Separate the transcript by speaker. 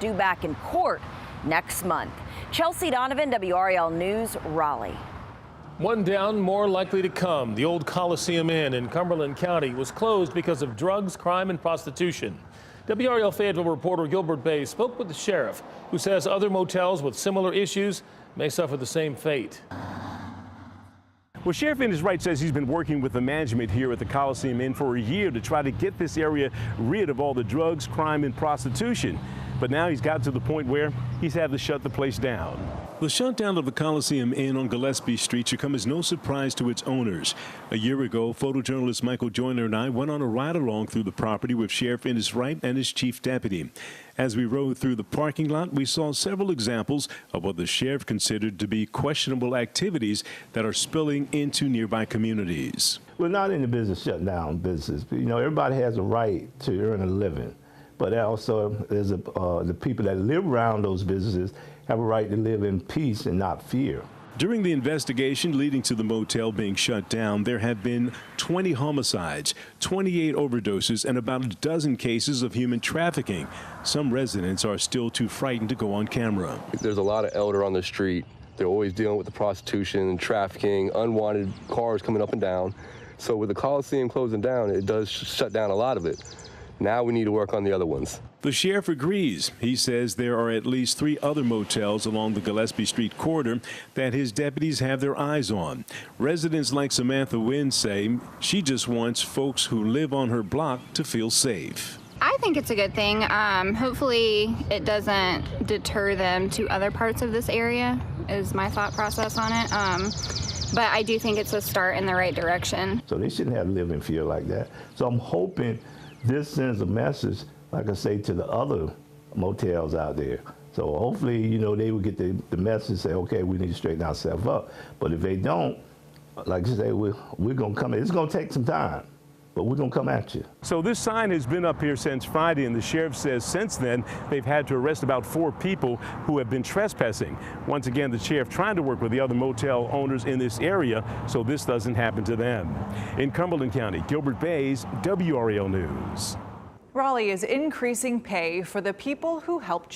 Speaker 1: due back in court next month. Chelsea Donovan, WRAL News, Raleigh.
Speaker 2: One down, more likely to come. The old Coliseum Inn in Cumberland County was closed because of drugs, crime, and prostitution. WRAL Fayetteville reporter Gilbert Bay spoke with the sheriff, who says other motels with similar issues may suffer the same fate.
Speaker 3: Well, Sheriff Ennis Wright says he's been working with the management here at the Coliseum Inn for a year to try to get this area rid of all the drugs, crime, and prostitution. But now he's got to the point where he's had to shut the place down. The shutdown of the Coliseum Inn on Gillespie Street should come as no surprise to its owners. A year ago, photojournalist Michael Joyner and I went on a ride-along through the property with Sheriff Ennis Wright and his chief deputy. As we rode through the parking lot, we saw several examples of what the sheriff considered to be questionable activities that are spilling into nearby communities.
Speaker 4: We're not in the business shutting down business. You know, everybody has a right to earn a living. But also, the people that live around those businesses have a right to live in peace and not fear.
Speaker 3: During the investigation leading to the motel being shut down, there have been 20 homicides, 28 overdoses, and about a dozen cases of human trafficking. Some residents are still too frightened to go on camera.
Speaker 5: There's a lot of elder on the street. They're always dealing with the prostitution and trafficking, unwanted cars coming up and down. So with the Coliseum closing down, it does shut down a lot of it. Now we need to work on the other ones.
Speaker 3: The sheriff agrees. He says there are at least 3 other motels along the Gillespie Street corridor that his deputies have their eyes on. Residents like Samantha Wynn say she just wants folks who live on her block to feel safe.
Speaker 6: I think it's a good thing. Hopefully it doesn't deter them to other parts of this area, is my thought process on it. But I do think it's a start in the right direction.
Speaker 4: So they shouldn't have to live in fear like that. So I'm hoping this sends a message, like I say, to the other motels out there. So hopefully, you know, they will get the message, say, okay, we need to straighten ourselves up. But if they don't, like I say, we're going to come in. It's going to take some time, but we're going to come at you.
Speaker 3: So this sign has been up here since Friday, and the sheriff says since then they've had to arrest about 4 people who have been trespassing. Once again, the sheriff trying to work with the other motel owners in this area so this doesn't happen to them. In Cumberland County, Gilbert Bays, WRAL News.
Speaker 7: Raleigh is increasing pay for the people who help